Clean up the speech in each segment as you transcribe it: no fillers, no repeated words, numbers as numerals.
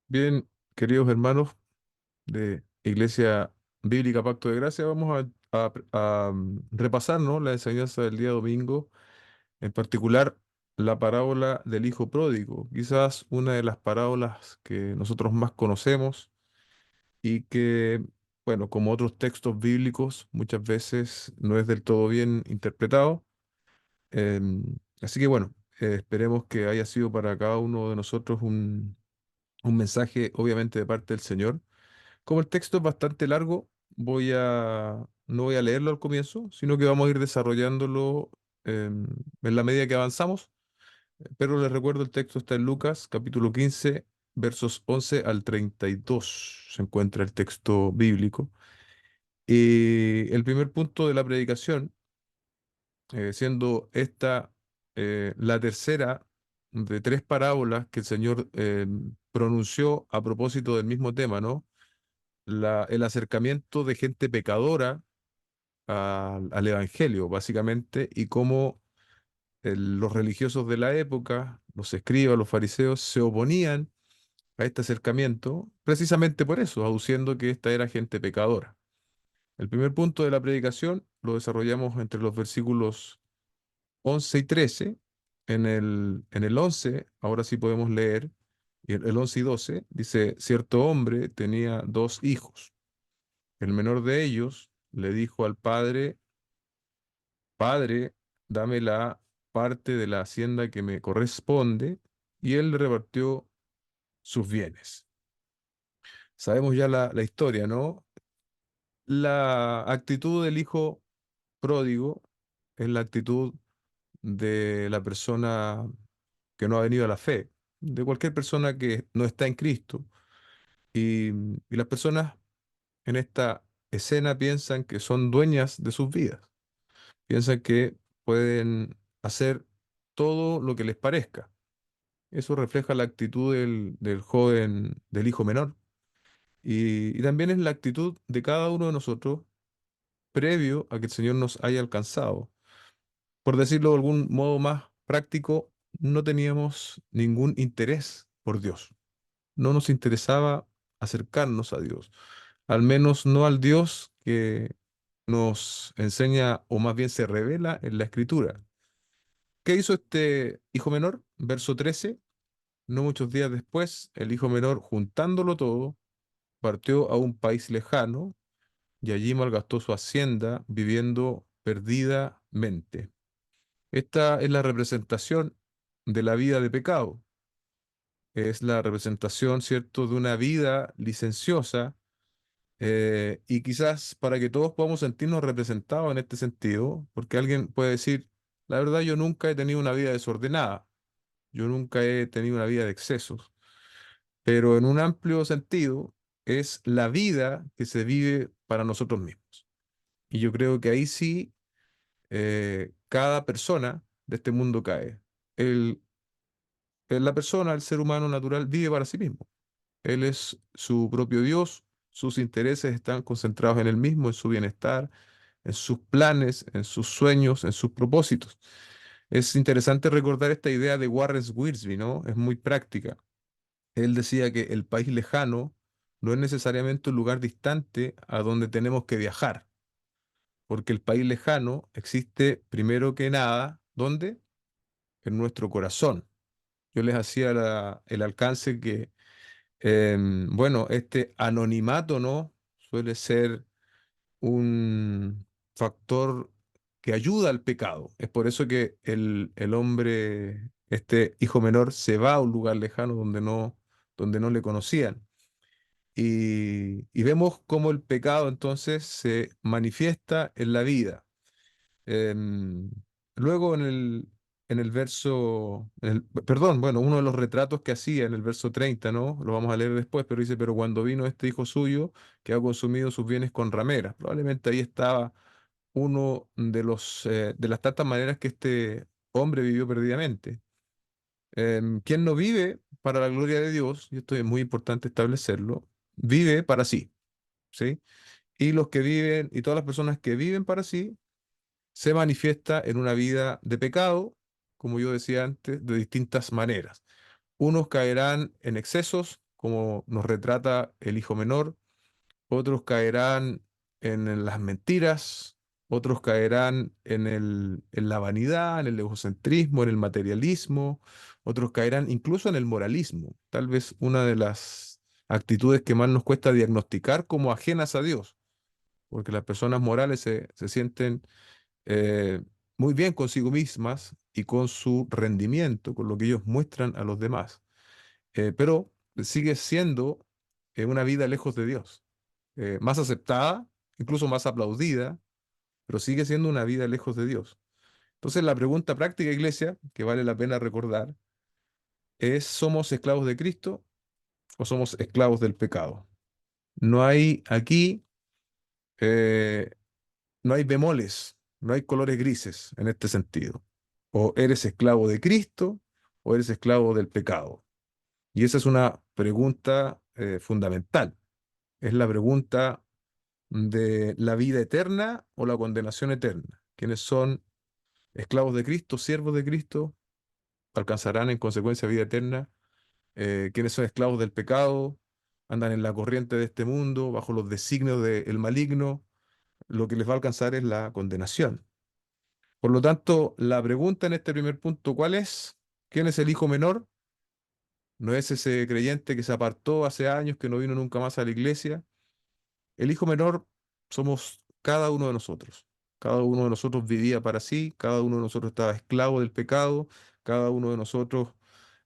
Bien, queridos hermanos de Iglesia Bíblica Pacto de Gracia, vamos a repasar, ¿no?, la enseñanza del día domingo, en particular la parábola del Hijo Pródigo, quizás una de las parábolas que nosotros más conocemos y que, bueno, como otros textos bíblicos, muchas veces no es del todo bien interpretado. Em, Así que, bueno, esperemos que haya sido para cada uno de nosotros un mensaje, obviamente, de parte del Señor. Como el texto es bastante largo, no voy a leerlo al comienzo, sino que vamos a ir desarrollándolo en la medida que avanzamos. Pero les recuerdo, el texto está en Lucas, capítulo 15, versos 11 al 32. Se encuentra el texto bíblico. Y el primer punto de la predicación, siendo esta la tercera de tres parábolas que el Señor pronunció a propósito del mismo tema, ¿no? El acercamiento de gente pecadora al Evangelio, básicamente, y cómo los religiosos de la época, los escribas, los fariseos, se oponían a este acercamiento precisamente por eso, aduciendo que esta era gente pecadora. El primer punto de la predicación lo desarrollamos entre los versículos 11 y 13. En el 11, ahora sí podemos leer, y el 11 y 12, dice: cierto hombre tenía dos hijos. El menor de ellos le dijo al padre: Padre, dame la parte de la hacienda que me corresponde, y él le repartió sus bienes. Sabemos ya la historia, ¿no? La actitud del hijo pródigo es la actitud de la persona que no ha venido a la fe, de cualquier persona que no está en Cristo. Y las personas en esta escena piensan que son dueñas de sus vidas. Piensan que pueden hacer todo lo que les parezca. Eso refleja la actitud del joven, del hijo menor. Y también es la actitud de cada uno de nosotros previo a que el Señor nos haya alcanzado. Por decirlo de algún modo más práctico, no teníamos ningún interés por Dios. No nos interesaba acercarnos a Dios. Al menos no al Dios que nos enseña, o más bien se revela en la Escritura. ¿Qué hizo este hijo menor? Verso 13: no muchos días después, el hijo menor, juntándolo todo, partió a un país lejano y allí malgastó su hacienda viviendo perdidamente. Esta es la representación de la vida de pecado. Es la representación, ¿cierto?, de una vida licenciosa, y quizás para que todos podamos sentirnos representados en este sentido, porque alguien puede decir: la verdad, yo nunca he tenido una vida desordenada. Yo nunca he tenido una vida de excesos, pero en un amplio sentido es la vida que se vive para nosotros mismos. Y yo creo que ahí sí, cada persona de este mundo cae. El, la persona, el ser humano natural, vive para sí mismo. Él es su propio Dios, sus intereses están concentrados en él mismo, en su bienestar, en sus planes, en sus sueños, en sus propósitos. Es interesante recordar esta idea de Warren Wiersbe, ¿no? Es muy práctica. Él decía que el país lejano no es necesariamente un lugar distante a donde tenemos que viajar, porque el país lejano existe primero que nada, ¿dónde? En nuestro corazón. Yo les hacía el alcance que, bueno, este anonimato, ¿no?, suele ser un factor que ayuda al pecado. Es por eso que el hombre, este hijo menor, se va a un lugar lejano donde no le conocían. Y vemos cómo el pecado entonces se manifiesta en la vida. Em, Luego en el verso, perdón, bueno, uno de los retratos que hacía en el verso 30, ¿no? Lo vamos a leer después, pero dice: pero cuando vino este hijo suyo, que ha consumido sus bienes con rameras. Probablemente ahí estaba uno de las tantas maneras que este hombre vivió perdidamente. Quien no vive para la gloria de Dios, y esto es muy importante establecerlo, vive para sí, ¿sí? Y los que viven, y todas las personas que viven para sí, se manifiesta en una vida de pecado, como yo decía antes, de distintas maneras. Unos caerán en excesos, como nos retrata el hijo menor, otros caerán en las mentiras, otros caerán en la vanidad, en el egocentrismo, en el materialismo, otros caerán incluso en el moralismo, tal vez una de las actitudes que más nos cuesta diagnosticar como ajenas a Dios, porque las personas morales se sienten eh, muy bien consigo mismas y con su rendimiento, con lo que ellos muestran a los demás. Pero sigue siendo una vida lejos de Dios, más aceptada, incluso más aplaudida, pero sigue siendo una vida lejos de Dios. Entonces la pregunta práctica, iglesia, que vale la pena recordar, es: ¿somos esclavos de Cristo o somos esclavos del pecado? No hay aquí, eh, no hay bemoles, no hay colores grises en este sentido. O eres esclavo de Cristo o eres esclavo del pecado. Y esa es una pregunta fundamental. Es la pregunta de la vida eterna o la condenación eterna. Quienes son esclavos de Cristo, siervos de Cristo, alcanzarán en consecuencia vida eterna. Quienes son esclavos del pecado, andan en la corriente de este mundo, bajo los designios del maligno, lo que les va a alcanzar es la condenación. Por lo tanto, la pregunta en este primer punto, ¿cuál es? ¿Quién es el hijo menor? No es ese creyente que se apartó hace años, que no vino nunca más a la iglesia. El hijo menor somos cada uno de nosotros. Cada uno de nosotros vivía para sí, cada uno de nosotros estaba esclavo del pecado, cada uno de nosotros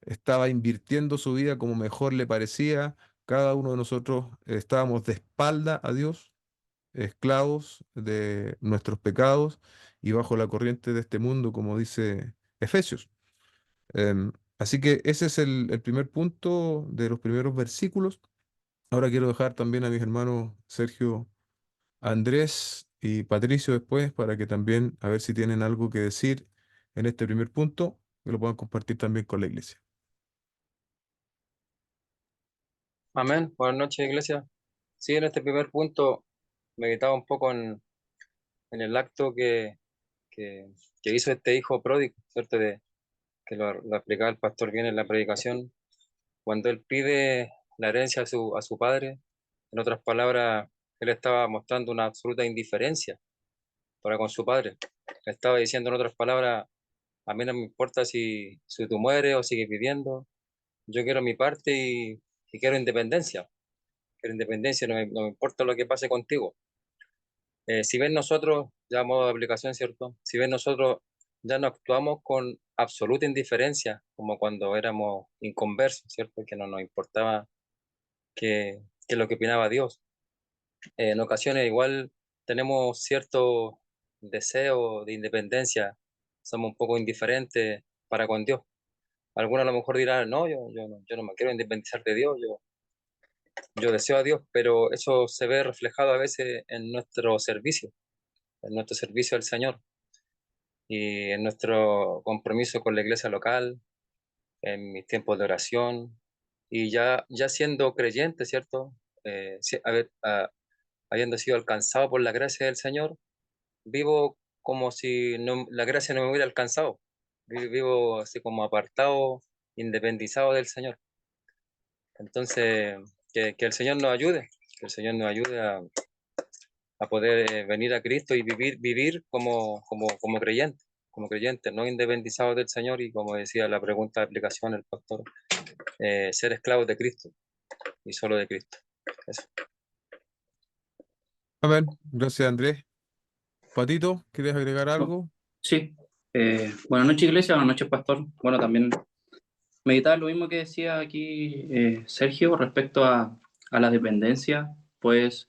estaba invirtiendo su vida como mejor le parecía, cada uno de nosotros estábamos de espalda a Dios, esclavos de nuestros pecados y bajo la corriente de este mundo, como dice Efesios. Así que ese es el primer punto de los primeros versículos. Ahora quiero dejar también a mis hermanos Sergio, Andrés y Patricio después para que también, a ver si tienen algo que decir en este primer punto, que lo puedan compartir también con la iglesia. Amén. Buenas noches, iglesia. Sí, en este primer punto meditaba un poco en el acto que, que hizo este hijo pródigo, ¿cierto? Que lo explicaba el pastor bien en la predicación, cuando él pide la herencia a su padre. En otras palabras, él estaba mostrando una absoluta indiferencia para con su padre. Le estaba diciendo, en otras palabras, a mí no me importa si tú mueres o sigues viviendo, yo quiero mi parte y quiero independencia. Quiero independencia, no me importa lo que pase contigo. Si ven nosotros, ya a modo de aplicación, ¿cierto? Si ven nosotros, ya no actuamos con absoluta indiferencia, como cuando éramos inconversos, ¿cierto? Que no nos importaba que lo que opinaba Dios. En ocasiones igual tenemos cierto deseo de independencia, somos un poco indiferentes para con Dios. Algunos a lo mejor dirán, no, yo no me quiero independizar de Dios, yo deseo a Dios, pero eso se ve reflejado a veces en nuestro servicio al Señor y en nuestro compromiso con la iglesia local, en mis tiempos de oración y ya siendo creyente, ¿cierto? Habiendo sido alcanzado por la gracia del Señor, vivo como si la gracia no me hubiera alcanzado. Vivo así como apartado, independizado del Señor. Entonces, que el Señor nos ayude, que el Señor nos ayude a poder venir a Cristo y vivir como creyente, no independizados del Señor y como decía la pregunta de aplicación el pastor, ser esclavos de Cristo y solo de Cristo. Eso. Amén. Gracias, Andrés. Patito, ¿quieres agregar Oh, algo? sí. Buenas noches, iglesia. Buenas noches, pastor. Bueno, también meditar lo mismo que decía aquí Sergio respecto a la dependencia. Pues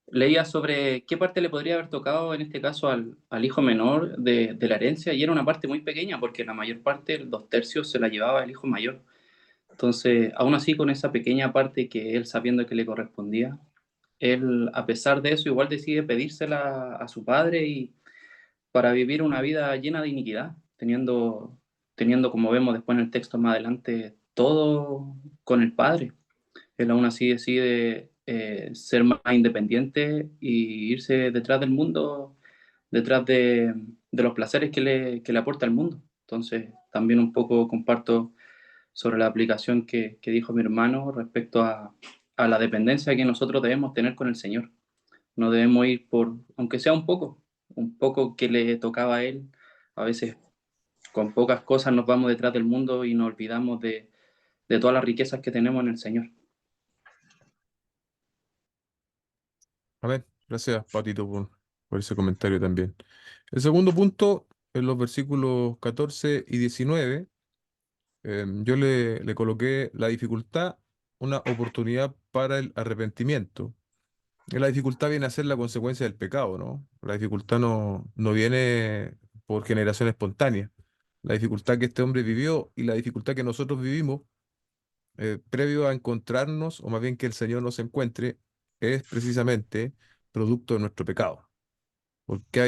leía sobre qué parte le podría haber tocado en este caso al hijo menor de la herencia, y era una parte muy pequeña porque la mayor parte, 2/3, se la llevaba el hijo mayor. Entonces, aún así, con esa pequeña parte que él, sabiendo que le correspondía, él, a pesar de eso, igual decide pedírsela a su padre y para vivir una vida llena de iniquidad, teniendo, como vemos después en el texto más adelante, todo con el Padre. Él aún así decide ser más independiente y irse detrás del mundo, detrás de los placeres que le aporta el mundo. Entonces, también un poco comparto sobre la aplicación que dijo mi hermano respecto a la dependencia que nosotros debemos tener con el Señor. No debemos ir por, aunque sea un poco que le tocaba a Él. A veces con pocas cosas nos vamos detrás del mundo y nos olvidamos de todas las riquezas que tenemos en el Señor. Amén. Gracias, Patito, por ese comentario también. El segundo punto, en los versículos 14 y 19, yo le coloqué la dificultad, una oportunidad para el arrepentimiento. Y la dificultad viene a ser la consecuencia del pecado, ¿no? La dificultad no viene por generación espontánea. La dificultad que este hombre vivió y la dificultad que nosotros vivimos previo a encontrarnos, o más bien que el Señor nos encuentre, es precisamente producto de nuestro pecado. Porque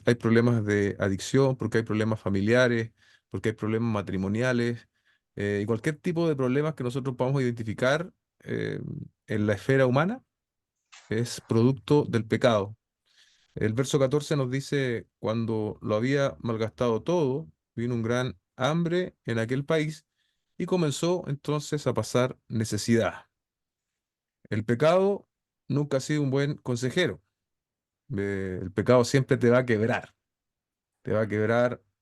hay problemas de adicción, porque hay problemas familiares, porque hay problemas matrimoniales, y cualquier tipo de problemas que nosotros podamos identificar eh, en la esfera humana es producto del pecado. El verso 14 nos dice, cuando lo había malgastado todo, vino un gran hambre en aquel país y comenzó entonces a pasar necesidad. El pecado nunca ha sido un buen consejero. El pecado siempre te va a quebrar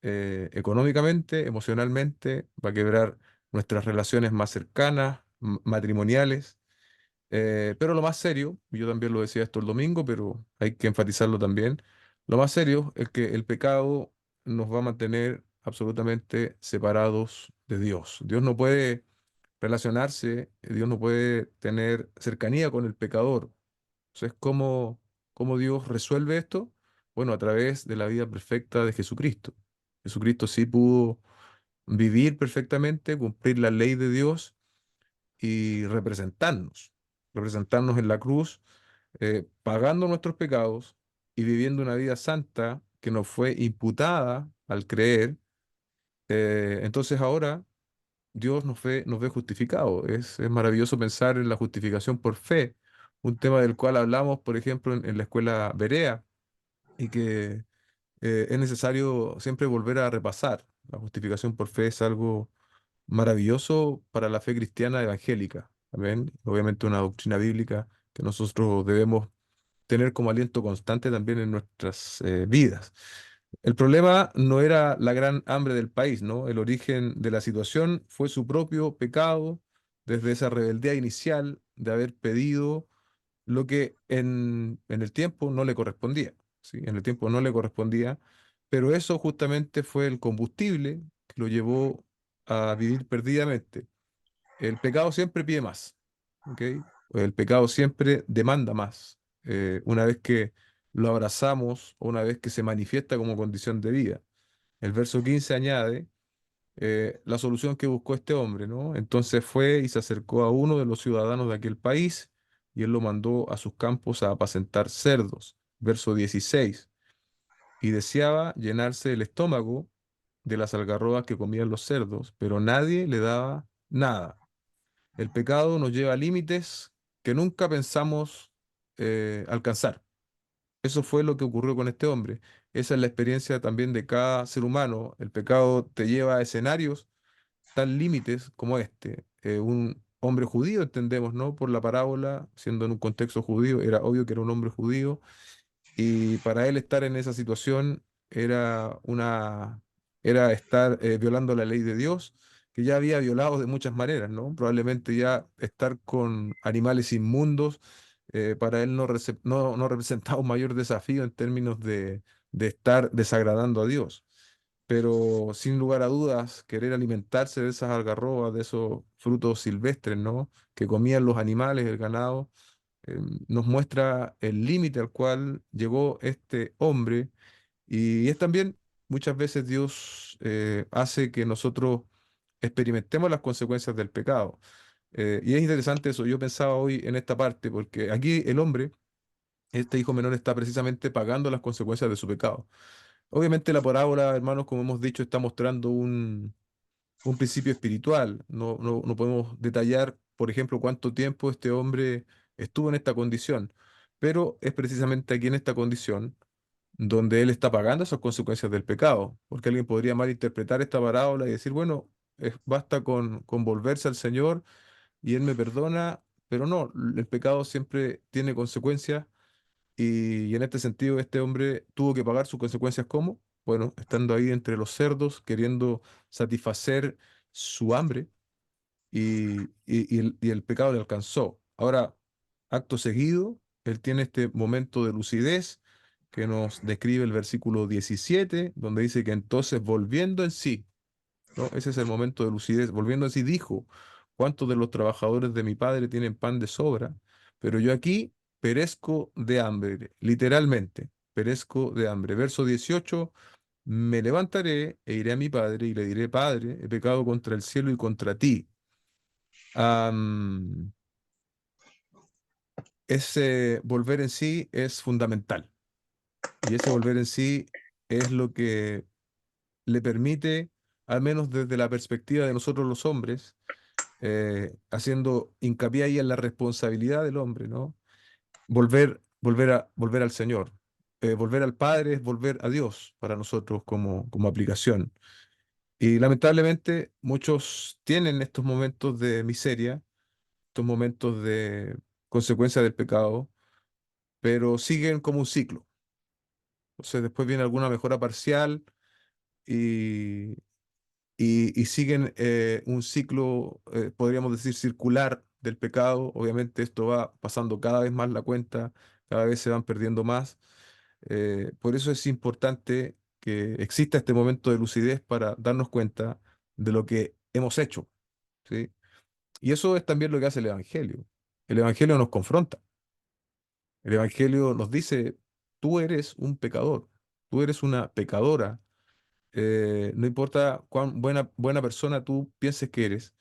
económicamente, emocionalmente, va a quebrar nuestras relaciones más cercanas, matrimoniales. Pero lo más serio, y yo también lo decía esto el domingo, pero hay que enfatizarlo también, lo más serio es que el pecado nos va a mantener absolutamente separados de Dios. Dios no puede relacionarse, Dios no puede tener cercanía con el pecador. Entonces, ¿cómo Dios resuelve esto? Bueno, a través de la vida perfecta de Jesucristo. Jesucristo sí pudo vivir perfectamente, cumplir la ley de Dios y representarnos en la cruz, pagando nuestros pecados y viviendo una vida santa que nos fue imputada al creer. Entonces ahora Dios nos ve justificados. Es maravilloso pensar en la justificación por fe, un tema del cual hablamos, por ejemplo, en la escuela Berea, y que es necesario siempre volver a repasar. La justificación por fe es algo maravilloso para la fe cristiana evangélica. Amén. Obviamente una doctrina bíblica que nosotros debemos tener como aliento constante también en nuestras vidas. El problema no era la gran hambre del país, ¿no? El origen de la situación fue su propio pecado, desde esa rebeldía inicial de haber pedido lo que en el tiempo no le correspondía, ¿sí? En el tiempo no le correspondía, pero eso justamente fue el combustible que lo llevó a vivir perdidamente. El pecado siempre pide más, ¿ok? El pecado siempre demanda más. Una vez que lo abrazamos o una vez que se manifiesta como condición de vida. El verso 15 añade la solución que buscó este hombre, ¿no? Entonces fue y se acercó a uno de los ciudadanos de aquel país y él lo mandó a sus campos a apacentar cerdos. Verso 16. Y deseaba llenarse el estómago de las algarrobas que comían los cerdos, pero nadie le daba nada. El pecado nos lleva a límites que nunca pensamos alcanzar. Eso fue lo que ocurrió con este hombre. Esa es la experiencia también de cada ser humano. El pecado te lleva a escenarios tan límites como este. Un hombre judío, entendemos, ¿no? Por la parábola, siendo en un contexto judío, era obvio que era un hombre judío y para él estar en esa situación era era estar violando la ley de Dios, que ya había violado de muchas maneras, ¿no? Probablemente ya estar con animales inmundos, para él no representaba un mayor desafío en términos de estar desagradando a Dios. Pero sin lugar a dudas, querer alimentarse de esas algarrobas, de esos frutos silvestres, ¿no? Que comían los animales, el ganado, nos muestra el límite al cual llegó este hombre y es también muchas veces Dios hace que nosotros experimentemos las consecuencias del pecado. Y es interesante eso, yo pensaba hoy en esta parte, porque aquí el hombre, este hijo menor, está precisamente pagando las consecuencias de su pecado. Obviamente la parábola, hermanos, como hemos dicho, está mostrando un principio espiritual. No podemos detallar, por ejemplo, cuánto tiempo este hombre estuvo en esta condición, pero es precisamente aquí en esta condición donde él está pagando esas consecuencias del pecado, porque alguien podría malinterpretar esta parábola y decir, bueno, basta con volverse al Señor y Él me perdona, pero no, el pecado siempre tiene consecuencias y en este sentido este hombre tuvo que pagar sus consecuencias ¿cómo? Bueno, estando ahí entre los cerdos, queriendo satisfacer su hambre y el pecado le alcanzó. Ahora, acto seguido, él tiene este momento de lucidez que nos describe el versículo 17, donde dice que entonces volviendo en sí, ¿no? Ese es el momento de lucidez. Volviendo en sí, dijo, ¿cuántos de los trabajadores de mi padre tienen pan de sobra? Pero yo aquí perezco de hambre, literalmente, perezco de hambre. Verso 18, me levantaré e iré a mi padre y le diré, Padre, he pecado contra el cielo y contra ti. Am, ese volver en sí es fundamental y ese volver en sí es lo que le permite, al menos desde la perspectiva de nosotros los hombres, haciendo hincapié ahí en la responsabilidad del hombre, ¿no? Volver al Señor. Volver al Padre es volver a Dios para nosotros como aplicación. Y lamentablemente muchos tienen estos momentos de miseria, estos momentos de consecuencia del pecado, pero siguen como un ciclo. Entonces después viene alguna mejora parcial y, y siguen un ciclo, podríamos decir, circular del pecado. Obviamente esto va pasando cada vez más la cuenta, cada vez se van perdiendo más. Por eso es importante que exista este momento de lucidez para darnos cuenta de lo que hemos hecho, ¿sí? Y eso es también lo que hace el Evangelio. El Evangelio nos confronta. El Evangelio nos dice, tú eres un pecador, tú eres una pecadora. No importa cuán buena persona tú pienses que eres,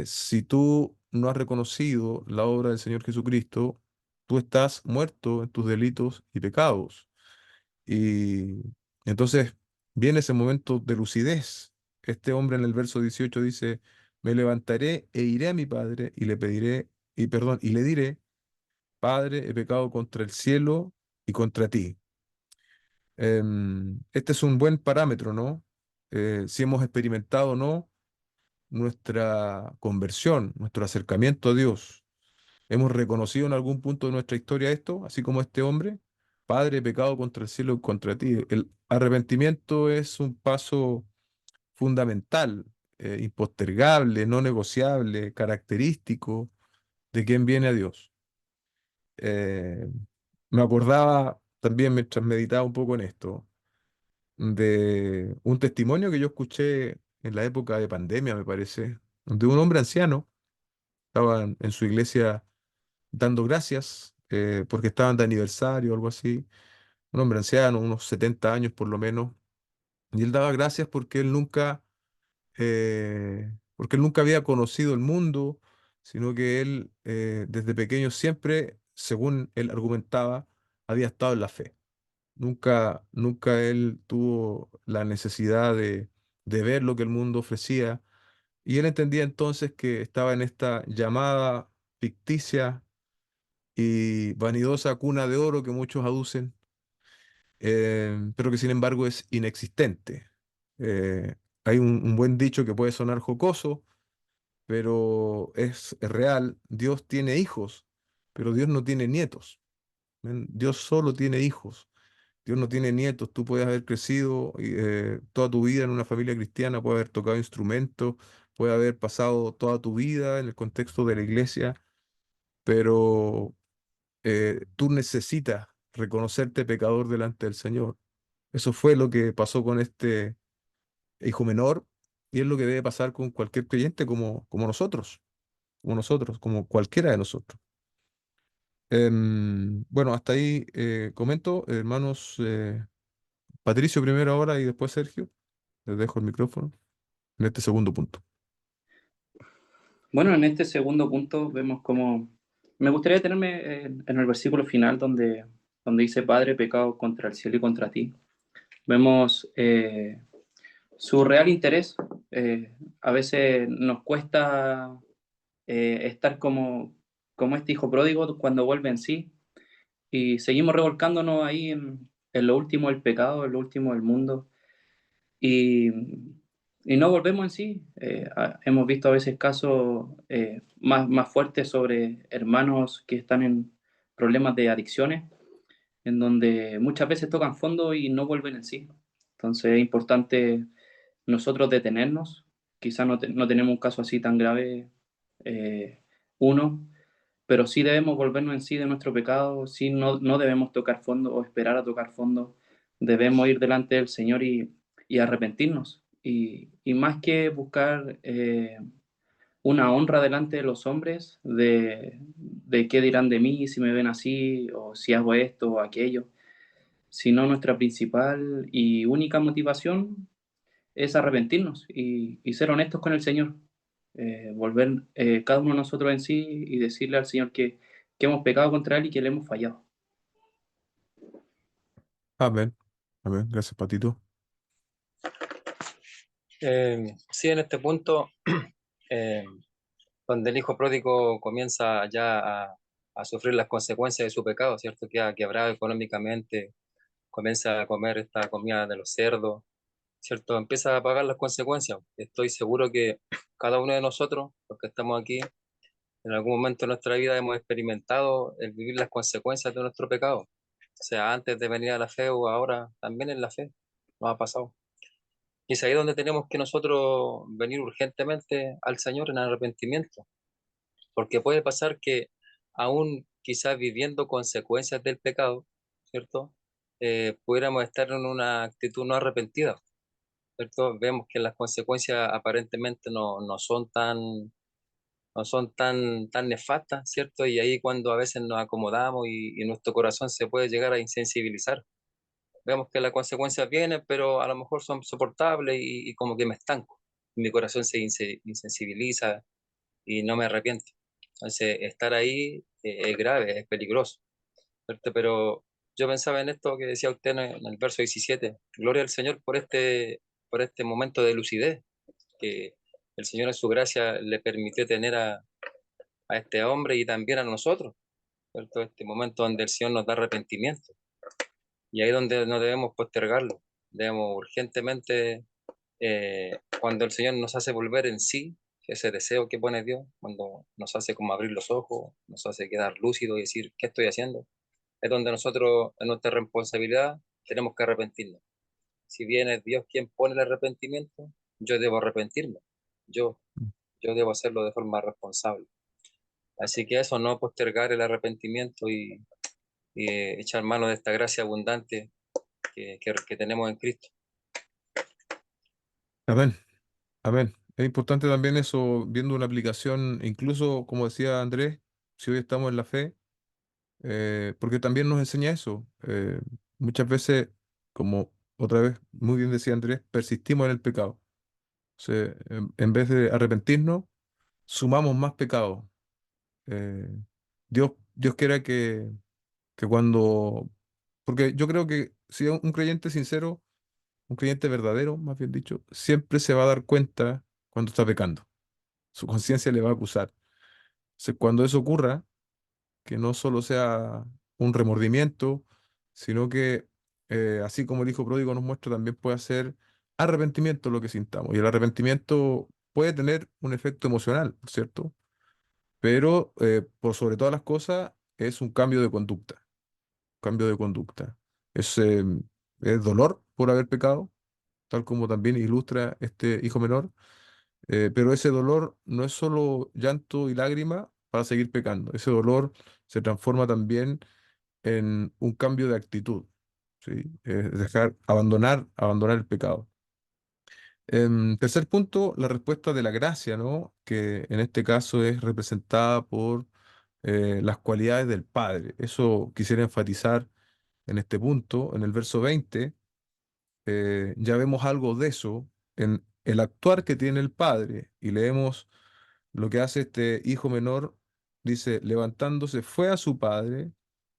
si tú no has reconocido la obra del Señor Jesucristo, tú estás muerto en tus delitos y pecados. Y entonces viene ese momento de lucidez. Este hombre en el verso 18 dice, me levantaré e iré a mi padre y le pediré, y perdón, y le diré, Padre, he pecado contra el cielo y contra ti. Este es un buen parámetro, ¿no? Si hemos experimentado o no nuestra conversión, nuestro acercamiento a Dios. ¿Hemos reconocido en algún punto de nuestra historia esto, así como este hombre? Padre, he pecado contra el cielo y contra ti. El arrepentimiento es un paso fundamental, impostergable, no negociable, característico de quien viene a Dios. Eh, Me acordaba también mientras meditaba un poco en esto, de un testimonio que yo escuché en la época de pandemia, me parece, de un hombre anciano, estaba en su iglesia dando gracias porque estaban de aniversario o algo así, un hombre anciano, unos 70 años por lo menos, y él daba gracias porque él nunca había conocido el mundo, sino que él desde pequeño siempre, según él argumentaba, había estado en la fe. Nunca él tuvo la necesidad de ver lo que el mundo ofrecía. Y él entendía entonces que estaba en esta llamada ficticia y vanidosa cuna de oro que muchos aducen, pero que sin embargo es inexistente. Hay un buen dicho que puede sonar jocoso, pero es real. Dios tiene hijos, pero Dios no tiene nietos. ¿Ven? Dios solo tiene hijos. Dios no tiene nietos. Tú puedes haber crecido toda tu vida en una familia cristiana, puedes haber tocado instrumentos, puedes haber pasado toda tu vida en el contexto de la iglesia, pero tú necesitas reconocerte pecador delante del Señor. Eso fue lo que pasó con este hijo menor y es lo que debe pasar con cualquier creyente como nosotros, como cualquiera de nosotros. Bueno, hasta ahí comento, hermanos. Patricio primero ahora y después Sergio. Les dejo el micrófono en este segundo punto. Bueno, en este segundo punto vemos cómo... Me gustaría detenerme en el versículo final donde dice, Padre, pecado contra el cielo y contra ti. Vemos su real interés. A veces nos cuesta estar como este hijo pródigo cuando vuelve en sí y seguimos revolcándonos ahí en lo último del pecado, en lo último del mundo. Y y no volvemos en sí. Hemos visto a veces casos más fuertes sobre hermanos que están en problemas de adicciones, en donde muchas veces tocan fondo y no vuelven en sí. Entonces es importante nosotros detenernos. Quizás no tenemos un caso así tan grave, eh, uno, pero sí debemos volvernos en sí de nuestro pecado, sí no debemos tocar fondo o esperar a tocar fondo, debemos ir delante del Señor y arrepentirnos. Y más que buscar una honra delante de los hombres, de qué dirán de mí si me ven así, o si hago esto o aquello, sino nuestra principal y única motivación es arrepentirnos y ser honestos con el Señor. Volver cada uno de nosotros en sí y decirle al Señor que hemos pecado contra Él y que le hemos fallado. Amén. Amén. Gracias, Patito. Sí, en este punto, eh, donde el hijo pródigo comienza ya a sufrir las consecuencias de su pecado, ¿cierto? Queda quebrado económicamente, comienza a comer esta comida de los cerdos, ¿cierto? Empieza a pagar las consecuencias. Estoy seguro que cada uno de nosotros, los que estamos aquí, en algún momento de nuestra vida hemos experimentado el vivir las consecuencias de nuestro pecado. O sea, antes de venir a la fe o ahora también en la fe, nos ha pasado. Y es ahí donde tenemos que nosotros venir urgentemente al Señor en arrepentimiento, porque puede pasar que aún quizás viviendo consecuencias del pecado, ¿cierto? Pudiéramos estar en una actitud no arrepentida, ¿cierto? Vemos que las consecuencias aparentemente no son tan nefastas, ¿cierto? Y ahí cuando a veces nos acomodamos y nuestro corazón se puede llegar a insensibilizar. Vemos que las consecuencias vienen, pero a lo mejor son soportables y como que me estanco. Mi corazón se insensibiliza y no me arrepiento. Entonces, estar ahí es grave, es peligroso, ¿cierto? Pero yo pensaba en esto que decía usted en el verso 17. Gloria al Señor por este momento de lucidez que el Señor en su gracia le permitió tener a este hombre y también a nosotros, ¿cierto? Este momento donde el Señor nos da arrepentimiento. Y ahí es donde no debemos postergarlo. Debemos urgentemente, cuando el Señor nos hace volver en sí, ese deseo que pone Dios, cuando nos hace como abrir los ojos, nos hace quedar lúcido y decir, ¿qué estoy haciendo? Es donde nosotros, en nuestra responsabilidad, tenemos que arrepentirnos. Si bien es Dios quien pone el arrepentimiento, yo debo arrepentirme. Yo, yo debo hacerlo de forma responsable. Así que eso, no postergar el arrepentimiento y echar mano de esta gracia abundante que tenemos en Cristo. Amén. Amén. Es importante también eso, viendo una aplicación, incluso como decía Andrés, si hoy estamos en la fe, porque también nos enseña eso. Muchas veces, como otra vez muy bien decía Andrés, persistimos en el pecado. O sea, en vez de arrepentirnos, sumamos más pecado. Eh, Dios quiera que cuando... Porque yo creo que si un creyente sincero, un creyente verdadero, más bien dicho, siempre se va a dar cuenta cuando está pecando. Su conciencia le va a acusar. Cuando eso ocurra, que no solo sea un remordimiento, sino que, así como el hijo pródigo nos muestra, también puede ser arrepentimiento lo que sintamos. Y el arrepentimiento puede tener un efecto emocional, ¿cierto? Pero por sobre todas las cosas es un cambio de conducta, cambio de conducta. Es, eh, es dolor por haber pecado, tal como también ilustra este hijo menor, pero ese dolor no es solo llanto y lágrima para seguir pecando. Ese dolor se transforma también en un cambio de actitud, ¿sí? Abandonar el pecado. Tercer punto, la respuesta de la gracia, ¿no? Que en este caso es representada por las cualidades del Padre. Eso quisiera enfatizar en este punto, en el verso 20. Ya vemos algo de eso en el actuar que tiene el Padre y leemos lo que hace este hijo menor. Dice, levantándose fue a su padre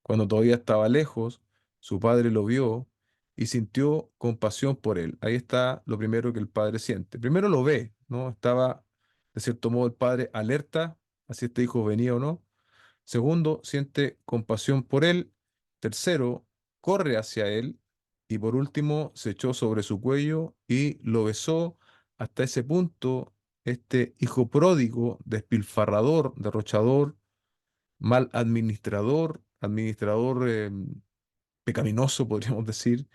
cuando todavía estaba lejos, su padre lo vio y sintió compasión por él. Ahí está lo primero que el padre siente. Primero lo ve, ¿no? Estaba, de cierto modo, el padre alerta a si este hijo venía o no. Segundo, siente compasión por él. Tercero, corre hacia él. Y por último, se echó sobre su cuello y lo besó hasta ese punto, este hijo pródigo, despilfarrador, derrochador, mal administrador pecaminoso, podríamos decir,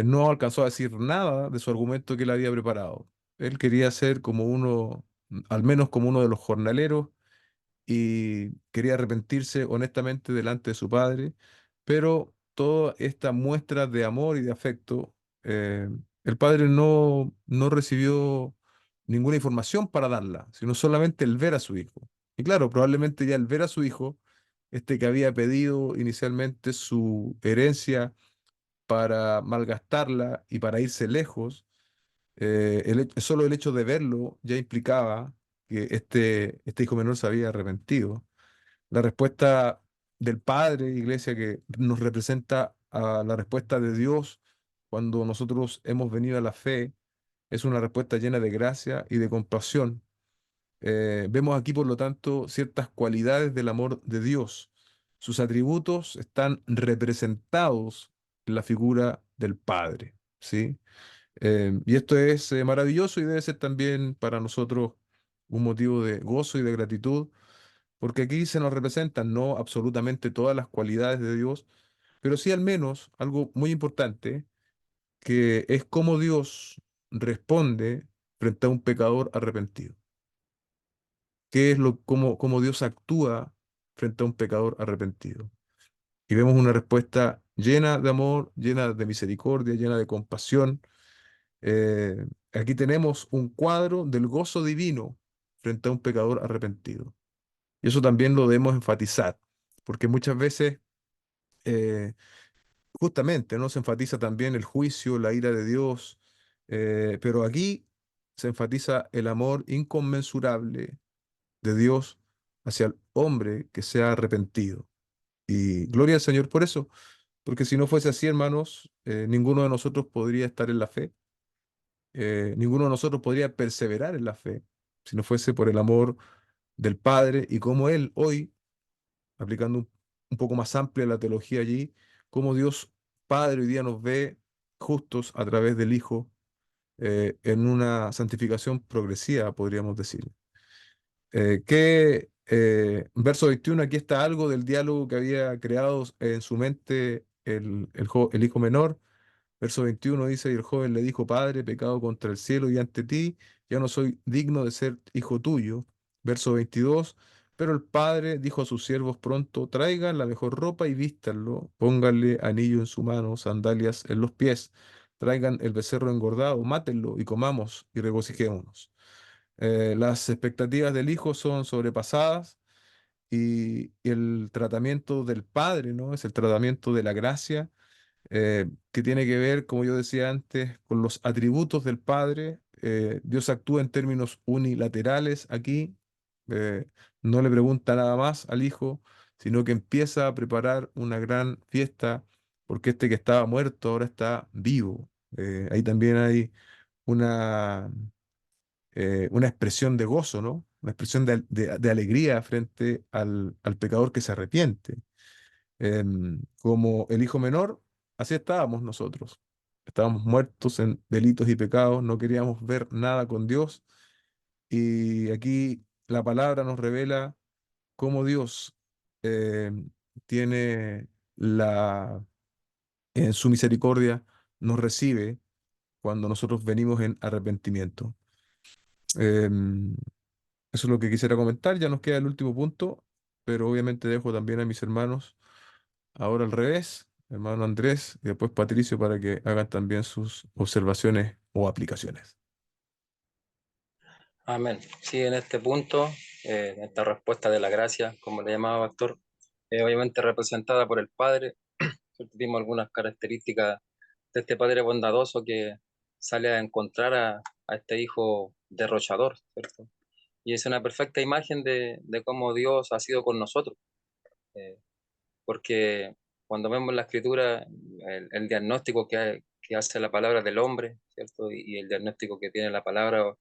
no alcanzó a decir nada de su argumento que él había preparado. Él quería ser como uno, al menos como uno de los jornaleros, y quería arrepentirse honestamente delante de su padre, pero toda esta muestra de amor y de afecto, eh, el padre no recibió ninguna información para darla, sino solamente el ver a su hijo. Y claro, probablemente ya el ver a su hijo, este que había pedido inicialmente su herencia malgastarla y para irse lejos, solo el hecho de verlo ya implicaba que este hijo menor se había arrepentido. La respuesta del Padre, Iglesia, que nos representa a la respuesta de Dios cuando nosotros hemos venido a la fe, es una respuesta llena de gracia y de compasión. Vemos aquí, por lo tanto, ciertas cualidades del amor de Dios. Sus atributos están representados en la figura del Padre, ¿sí? Y esto es maravilloso y debe ser también para nosotros un motivo de gozo y de gratitud, porque aquí se nos representan no absolutamente todas las cualidades de Dios, pero sí al menos algo muy importante, que es cómo Dios responde frente a un pecador arrepentido. ¿Qué es cómo Dios actúa frente a un pecador arrepentido? Y vemos una respuesta llena de amor, llena de misericordia, llena de compasión. Aquí tenemos un cuadro del gozo divino frente a un pecador arrepentido. Y eso también lo debemos enfatizar, porque muchas veces, eh, justamente, ¿no? Se enfatiza también el juicio, la ira de Dios, pero aquí se enfatiza el amor inconmensurable de Dios hacia el hombre que se ha arrepentido. Y gloria al Señor por eso, porque si no fuese así, hermanos, ninguno de nosotros podría estar en la fe, ninguno de nosotros podría perseverar en la fe, si no fuese por el amor del Padre y como Él hoy, aplicando un poco más amplia la teología allí, como Dios Padre hoy día nos ve justos a través del Hijo, en una santificación progresiva, podríamos decir. Verso 21, aquí está algo del diálogo que había creado en su mente el hijo menor. Verso 21 dice, y el joven le dijo, Padre, he pecado contra el cielo y ante ti, ya no soy digno de ser hijo tuyo. Verso 22, pero el padre dijo a sus siervos pronto, traigan la mejor ropa y vístanlo, pónganle anillo en su mano, sandalias en los pies, traigan el becerro engordado, mátenlo y comamos y regocijémonos. Las expectativas del hijo son sobrepasadas y el tratamiento del padre, ¿no? Es el tratamiento de la gracia, que tiene que ver, como yo decía antes, con los atributos del Padre. Dios actúa en términos unilaterales aquí. eh, no le pregunta nada más al Hijo, sino que empieza a preparar una gran fiesta, porque este que estaba muerto ahora está vivo. Ahí también hay una, una expresión de gozo, ¿no? Una expresión de alegría frente al pecador que se arrepiente. Como el hijo menor, así estábamos nosotros. Estábamos muertos en delitos y pecados, no queríamos ver nada con Dios. Y aquí la palabra nos revela cómo Dios tiene en su misericordia, nos recibe cuando nosotros venimos en arrepentimiento. Em, Eso es lo que quisiera comentar. Ya nos queda el último punto, pero obviamente dejo también a mis hermanos ahora al revés, hermano Andrés y después Patricio para que hagan también sus observaciones o aplicaciones. Amén. Sí, en este punto, esta respuesta de la gracia, como le llamaba Pastor, obviamente representada por el Padre. Vimos algunas características de este Padre bondadoso que sale a encontrar a este hijo derrochador, ¿cierto? Y es una perfecta imagen de cómo Dios ha sido con nosotros, eh, porque cuando vemos la escritura, el diagnóstico que hace la palabra del hombre, ¿cierto? Y el diagnóstico que tiene la palabra,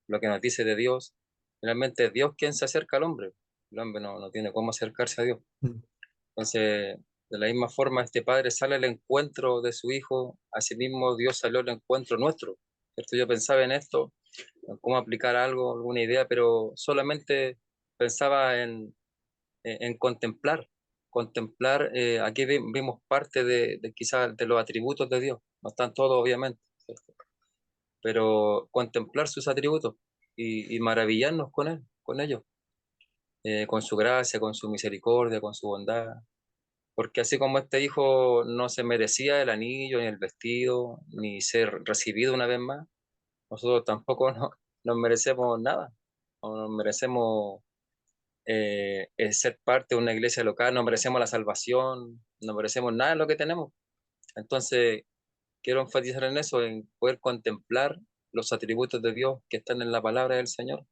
lo que nos dice de Dios, realmente es Dios quien se acerca al hombre. El hombre no tiene cómo acercarse a Dios. Mm. Entonces, de la misma forma, este padre sale al encuentro de su hijo, asimismo Dios salió al encuentro nuestro, ¿cierto? Yo pensaba en esto, cómo aplicar algo, alguna idea, pero solamente pensaba en contemplar, aquí vimos parte de quizás de los atributos de Dios, no están todos obviamente, ¿cierto? Pero contemplar sus atributos y maravillarnos con él, con ellos, con su gracia, con su misericordia, con su bondad, porque así como este hijo no se merecía el anillo, ni el vestido, ni ser recibido una vez más, nosotros tampoco nos merecemos nada, no nos merecemos ser parte de una iglesia local, no merecemos la salvación, no merecemos nada de lo que tenemos. Entonces, quiero enfatizar en eso, en poder contemplar los atributos de Dios que están en la palabra del Señor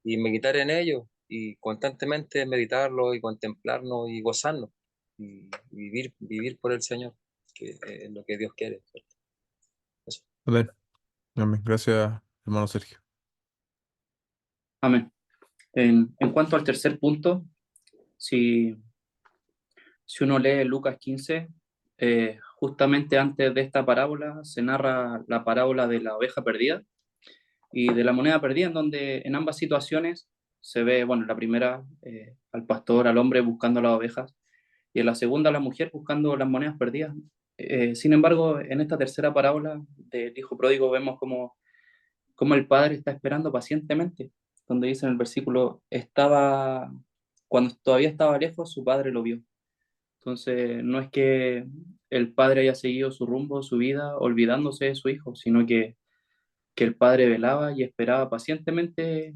y meditar en ellos y constantemente meditarlo y contemplarnos y gozarnos y vivir por el Señor, que es lo que Dios quiere, ¿cierto? Eso. Amén. Amén. Gracias, hermano Sergio. Amén. En cuanto al tercer punto, si, si uno lee Lucas 15, justamente antes de esta parábola se narra la parábola de la oveja perdida y de la moneda perdida, en donde en ambas situaciones se ve, bueno, en la primera al pastor, al hombre buscando las ovejas, y en la segunda a la mujer buscando las monedas perdidas. Sin embargo, en esta tercera parábola del hijo pródigo vemos como el padre está esperando pacientemente, donde dice en el versículo, cuando todavía estaba lejos, su padre lo vio. Entonces, no es que el padre haya seguido su rumbo, su vida, olvidándose de su hijo, sino que el padre velaba y esperaba pacientemente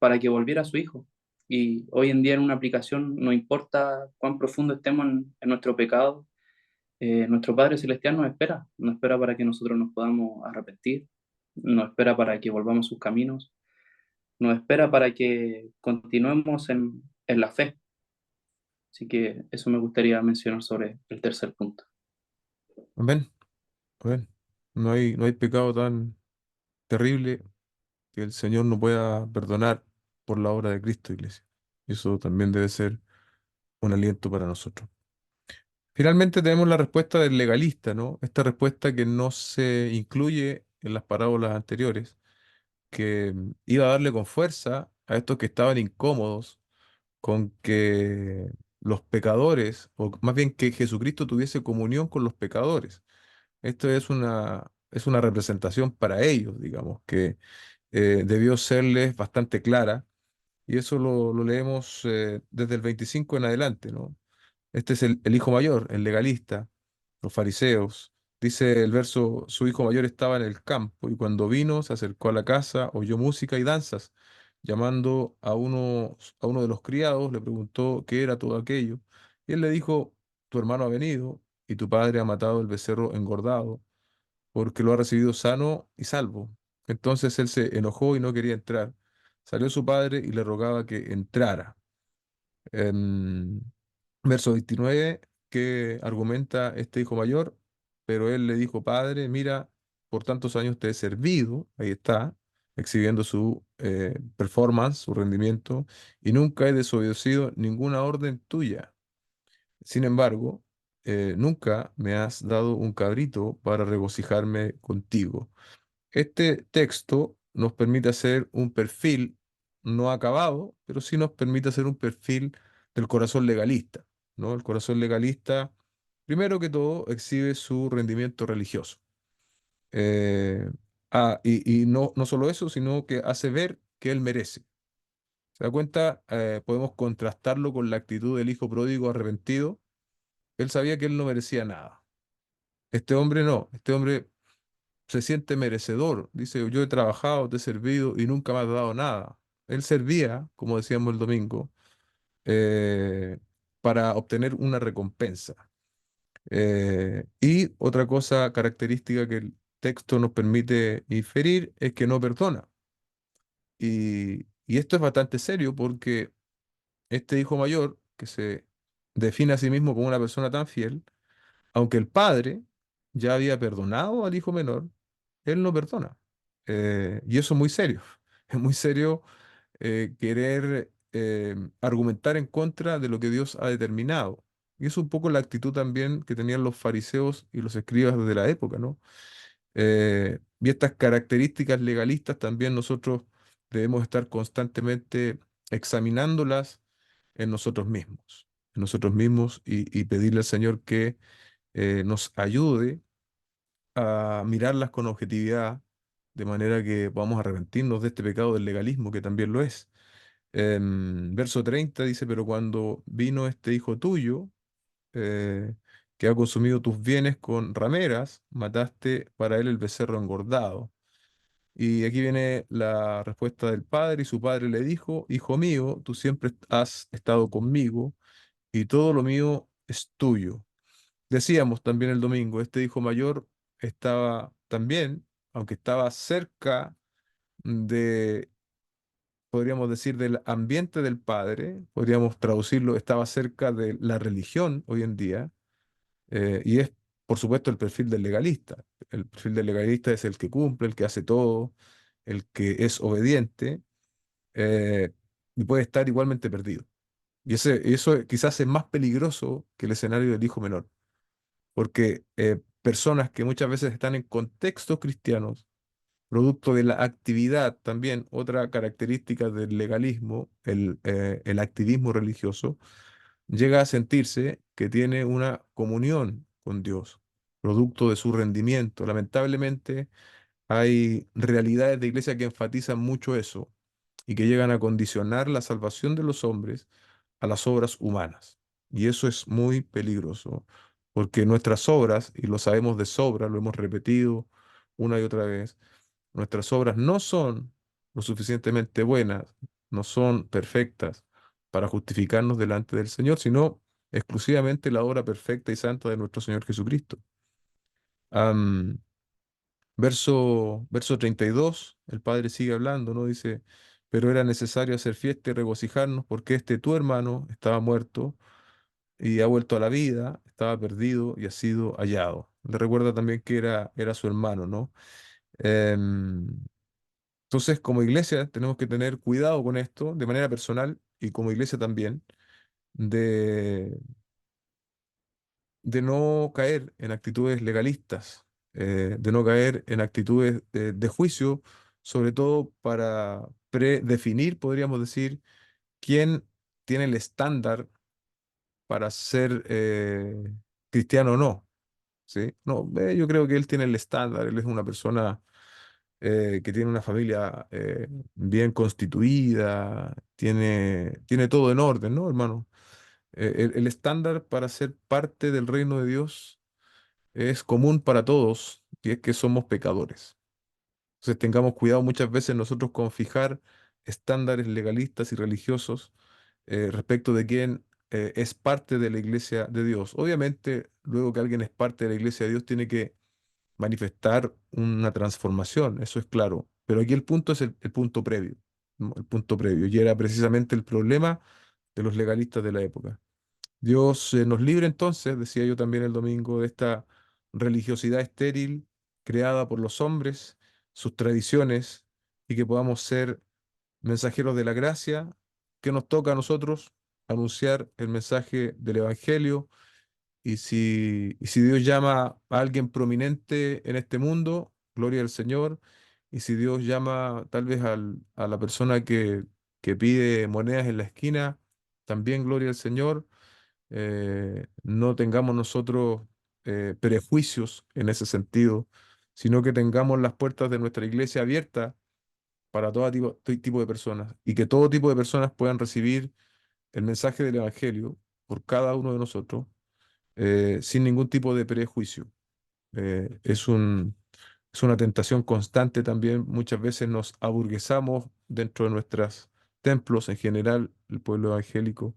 para que volviera su hijo. Y hoy en día en una aplicación, no importa cuán profundo estemos en nuestro pecado, nuestro Padre Celestial nos espera para que nosotros nos podamos arrepentir, nos espera para que volvamos a sus caminos, nos espera para que continuemos en la fe. Así que eso me gustaría mencionar sobre el tercer punto. Amén. Amén. No hay pecado tan terrible que el Señor no pueda perdonar por la obra de Cristo, iglesia. Y eso también debe ser un aliento para nosotros. Finalmente tenemos la respuesta del legalista, ¿no? Esta respuesta que no se incluye en las parábolas anteriores, que iba a darle con fuerza a estos que estaban incómodos con que los pecadores, o más bien que Jesucristo tuviese comunión con los pecadores. Esto es una representación para ellos, digamos, que debió serles bastante clara, y eso lo leemos desde el 25 en adelante, ¿no? Este es el hijo mayor, el legalista, los fariseos. Dice el verso, su hijo mayor estaba en el campo y cuando vino se acercó a la casa, oyó música y danzas. Llamando a uno de los criados, le preguntó qué era todo aquello. Y él le dijo, tu hermano ha venido y tu padre ha matado el becerro engordado porque lo ha recibido sano y salvo. Entonces él se enojó y no quería entrar. Salió su padre y le rogaba que entrara. En verso 29 que argumenta este hijo mayor, pero él le dijo, padre, mira, por tantos años te he servido, ahí está, exhibiendo su performance, su rendimiento, y nunca he desobedecido ninguna orden tuya. Sin embargo, nunca me has dado un cabrito para regocijarme contigo. Este texto nos permite hacer un perfil no acabado, pero sí nos permite hacer un perfil del corazón legalista, ¿no? El corazón legalista, primero que todo, exhibe su rendimiento religioso. Eh, y no solo eso, sino que hace ver que él merece. ¿Se da cuenta? Podemos contrastarlo con la actitud del hijo pródigo arrepentido. Él sabía que él no merecía nada. Este hombre no, este hombre se siente merecedor. Dice, yo he trabajado, te he servido y nunca me has dado nada. Él servía, como decíamos el domingo, eh, para obtener una recompensa. Y otra cosa característica que el texto nos permite inferir es que no perdona. Y esto es bastante serio porque este hijo mayor, que se define a sí mismo como una persona tan fiel, aunque el padre ya había perdonado al hijo menor, él no perdona. Y eso es muy serio. Es muy serio querer argumentar en contra de lo que Dios ha determinado. Y es un poco la actitud también que tenían los fariseos y los escribas de la época, ¿no? Y estas características legalistas también nosotros debemos estar constantemente examinándolas en nosotros mismos y pedirle al Señor que nos ayude a mirarlas con objetividad, de manera que podamos arrepentirnos de este pecado del legalismo, que también lo es. Verso 30 dice, pero cuando vino este hijo tuyo, eh, que ha consumido tus bienes con rameras, mataste para él el becerro engordado. Y aquí viene la respuesta del padre, y su padre le dijo, hijo mío, tú siempre has estado conmigo, y todo lo mío es tuyo. Decíamos también el domingo, este hijo mayor estaba también, aunque estaba cerca de, podríamos decir, del ambiente del padre, podríamos traducirlo, estaba cerca de la religión hoy en día, y es, por supuesto, el perfil del legalista. El perfil del legalista es el que cumple, el que hace todo, el que es obediente, eh, y puede estar igualmente perdido. Y eso quizás es más peligroso que el escenario del hijo menor, porque personas que muchas veces están en contextos cristianos, producto de la actividad, también otra característica del legalismo, el activismo religioso, llega a sentirse que tiene una comunión con Dios, producto de su rendimiento. Lamentablemente, hay realidades de iglesia que enfatizan mucho eso y que llegan a condicionar la salvación de los hombres a las obras humanas. Y eso es muy peligroso, porque nuestras obras, y lo sabemos de sobra, lo hemos repetido una y otra vez, nuestras obras no son lo suficientemente buenas, no son perfectas para justificarnos delante del Señor, sino exclusivamente la obra perfecta y santa de nuestro Señor Jesucristo. Am, verso 32, el Padre sigue hablando, ¿no? Dice, pero era necesario hacer fiesta y regocijarnos porque este tu hermano estaba muerto y ha vuelto a la vida, estaba perdido y ha sido hallado. Le recuerda también que era su hermano, ¿no? Em, entonces, como iglesia, tenemos que tener cuidado con esto de manera personal y como iglesia también, de, de no caer en actitudes legalistas, de no caer en actitudes de juicio, sobre todo para predefinir, podríamos decir, quién tiene el estándar para ser cristiano o no. ¿Sí? No, yo creo que él tiene el estándar, él es una persona que tiene una familia bien constituida, tiene todo en orden, ¿no, hermano? El estándar para ser parte del reino de Dios es común para todos, y es que somos pecadores. Entonces tengamos cuidado muchas veces nosotros con fijar estándares legalistas y religiosos respecto de quién es parte de la iglesia de Dios. Obviamente, luego que alguien es parte de la iglesia de Dios, tiene que manifestar una transformación, eso es claro. Pero aquí el punto es el punto previo, ¿no? El punto previo. Y era precisamente el problema de los legalistas de la época. Dios nos libre entonces, decía yo también el domingo, de esta religiosidad estéril creada por los hombres, sus tradiciones, y que podamos ser mensajeros de la gracia, que nos toca a nosotros anunciar el mensaje del Evangelio y si Dios llama a alguien prominente en este mundo, gloria al Señor. Y si Dios llama tal vez a la persona que pide monedas en la esquina, también gloria al Señor. No tengamos nosotros prejuicios en ese sentido, sino que tengamos las puertas de nuestra iglesia abiertas para todo tipo de personas y que todo tipo de personas puedan recibir el mensaje del Evangelio por cada uno de nosotros sin ningún tipo de prejuicio. Es una tentación constante también. Muchas veces nos aburguesamos dentro de nuestros templos, en general, el pueblo evangélico,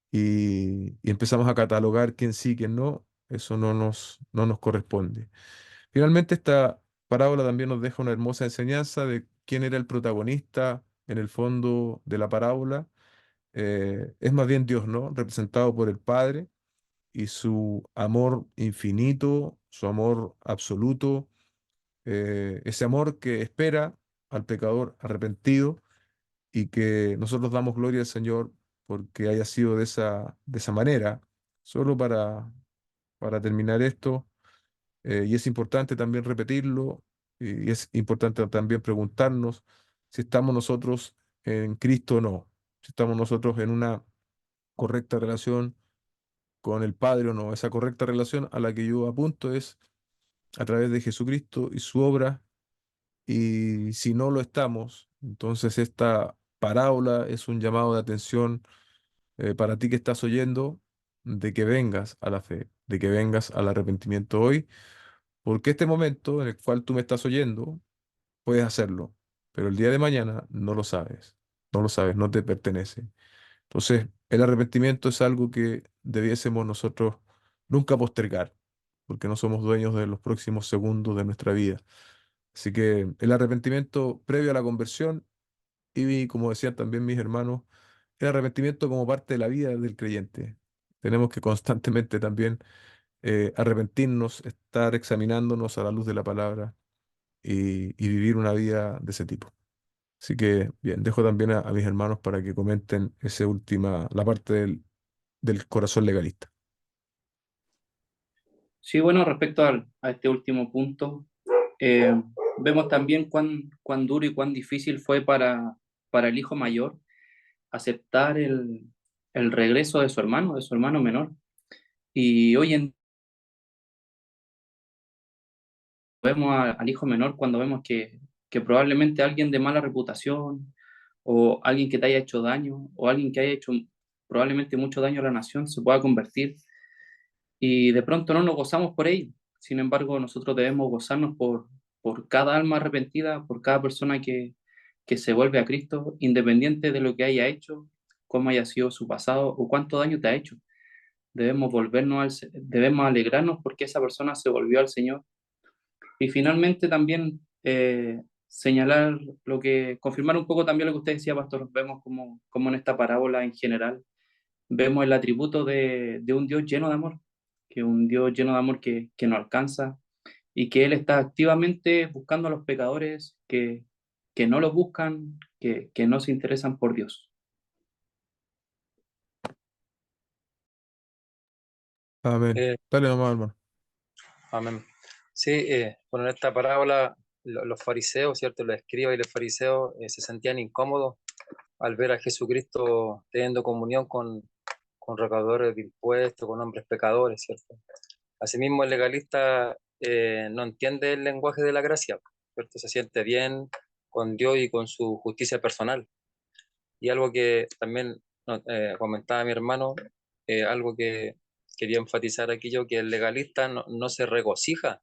y empezamos a catalogar quién sí, quién no. Eso no nos corresponde. Finalmente, esta parábola también nos deja una hermosa enseñanza de quién era el protagonista en el fondo de la parábola. Es más bien Dios, ¿no? Representado por el Padre y su amor infinito, su amor absoluto, ese amor que espera al pecador arrepentido y que nosotros damos gloria al Señor porque haya sido de esa manera. Solo para terminar esto, y es importante también repetirlo, y es importante también preguntarnos si estamos nosotros en Cristo o no, si estamos nosotros en una correcta relación con el Padre o no. Esa correcta relación a la que yo apunto es a través de Jesucristo y su obra, y si no lo estamos, entonces esta parábola es un llamado de atención para ti que estás oyendo, de que vengas a la fe, de que vengas al arrepentimiento hoy, porque este momento en el cual tú me estás oyendo, puedes hacerlo, pero el día de mañana no lo sabes, no lo sabes, no te pertenece. Entonces, el arrepentimiento es algo que debiésemos nosotros nunca postergar, porque no somos dueños de los próximos segundos de nuestra vida. Así que el arrepentimiento previo a la conversión y, como decían también mis hermanos, el arrepentimiento como parte de la vida del creyente. Tenemos que constantemente también arrepentirnos, estar examinándonos a la luz de la palabra y vivir una vida de ese tipo. Así que, bien, dejo también a mis hermanos para que comenten esa última, la parte del corazón legalista. Sí, bueno, respecto a este último punto, eh, vemos también cuán duro y cuán difícil fue para el hijo mayor aceptar el regreso de su hermano menor. Y hoy en vemos al hijo menor cuando vemos que probablemente alguien de mala reputación o alguien que te haya hecho daño o alguien que haya hecho probablemente mucho daño a la nación se pueda convertir y de pronto no nos gozamos por ello. Sin embargo, nosotros debemos gozarnos por cada alma arrepentida, por cada persona que se vuelve a Cristo, independiente de lo que haya hecho, cómo haya sido su pasado o cuánto daño te ha hecho. Debemos alegrarnos porque esa persona se volvió al Señor. Y finalmente también señalar confirmar un poco también lo que usted decía, Pastor. Vemos como en esta parábola en general, vemos el atributo de un Dios lleno de amor, que un Dios lleno de amor que no alcanza y que Él está activamente buscando a los pecadores que no los buscan, que no se interesan por Dios. Amén. Eh, Dale nomás, hermano. amén. Sí, bueno, en esta parábola los fariseos, ¿cierto? Los escribas y los fariseos se sentían incómodos al ver a Jesucristo teniendo comunión con recaudadores de impuestos, con hombres pecadores, ¿cierto? Asimismo, el legalista no entiende el lenguaje de la gracia, ¿cierto? Se siente bien con Dios y con su justicia personal. Y algo que también no, comentaba mi hermano, algo que quería enfatizar aquí yo, que el legalista no se regocija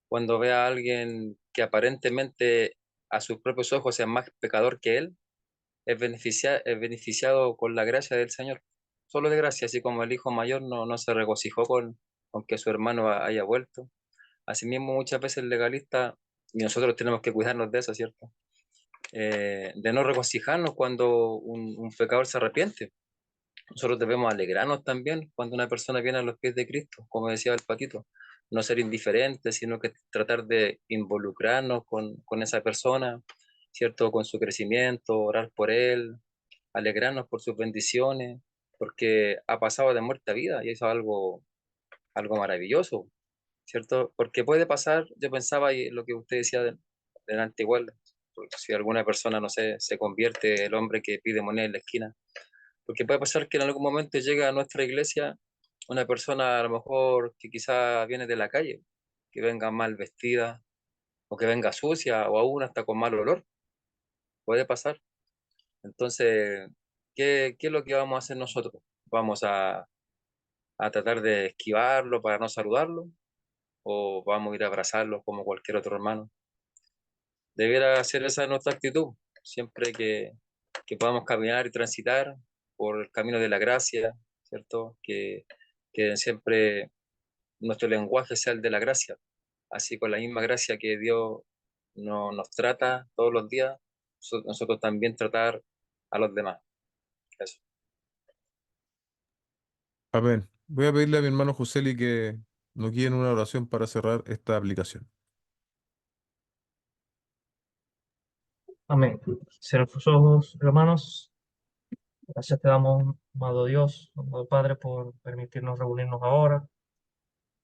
cuando ve a alguien que aparentemente a sus propios ojos es más pecador que él, es beneficiado con la gracia del Señor, solo de gracia, así como el hijo mayor no se regocijó con que su hermano haya vuelto. Asimismo, muchas veces el legalista, y nosotros tenemos que cuidarnos de eso, ¿cierto? De no regocijarnos cuando un pecador se arrepiente. Nosotros debemos alegrarnos también cuando una persona viene a los pies de Cristo, como decía el Patito. No ser indiferentes, sino que tratar de involucrarnos con esa persona, ¿cierto? Con su crecimiento, orar por él, alegrarnos por sus bendiciones, porque ha pasado de muerte a vida y eso es algo maravilloso, ¿cierto? Porque puede pasar, yo pensaba y lo que usted decía delante igual, si alguna persona, no sé, se convierte el hombre que pide moneda en la esquina, porque puede pasar que en algún momento llegue a nuestra iglesia una persona a lo mejor que quizá viene de la calle, que venga mal vestida o que venga sucia o aún hasta con mal olor, puede pasar. Entonces, ¿qué es lo que vamos a hacer nosotros? ¿Vamos a tratar de esquivarlo para no saludarlo? ¿O vamos a ir a abrazarlo como cualquier otro hermano? Debiera ser esa nuestra actitud, siempre que podamos caminar y transitar por el camino de la gracia, ¿cierto? Que siempre nuestro lenguaje sea el de la gracia, así con la misma gracia que Dios nos trata todos los días, nosotros también tratar a los demás. Eso. Amén. Voy a pedirle a mi hermano Joseli que nos guíe en una oración para cerrar esta aplicación. Amén. Cierra tus ojos, hermanos. Gracias te damos, amado Dios, amado Padre, por permitirnos reunirnos ahora.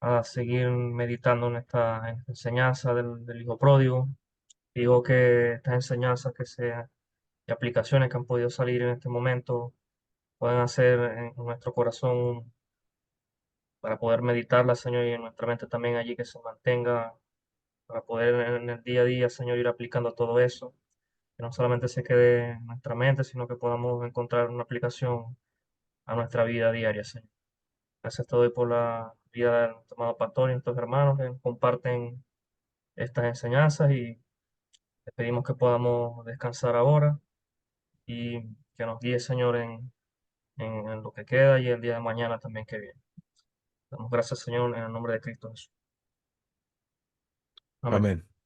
a seguir meditando en esta enseñanza del Hijo Pródigo. Digo que estas enseñanzas y aplicaciones que han podido salir en este momento pueden hacer en nuestro corazón para poder meditarla, Señor, y en nuestra mente también allí que se mantenga, para poder en el día a día, Señor, ir aplicando todo eso, que no solamente se quede en nuestra mente, sino que podamos encontrar una aplicación a nuestra vida diaria, Señor. Gracias te doy por la vida del amado pastor y nuestros hermanos que comparten estas enseñanzas y te pedimos que podamos descansar ahora y que nos guíe, Señor, en lo que queda y el día de mañana también que viene. Damos gracias, Señor, en el nombre de Cristo Jesús. Amén. Amén.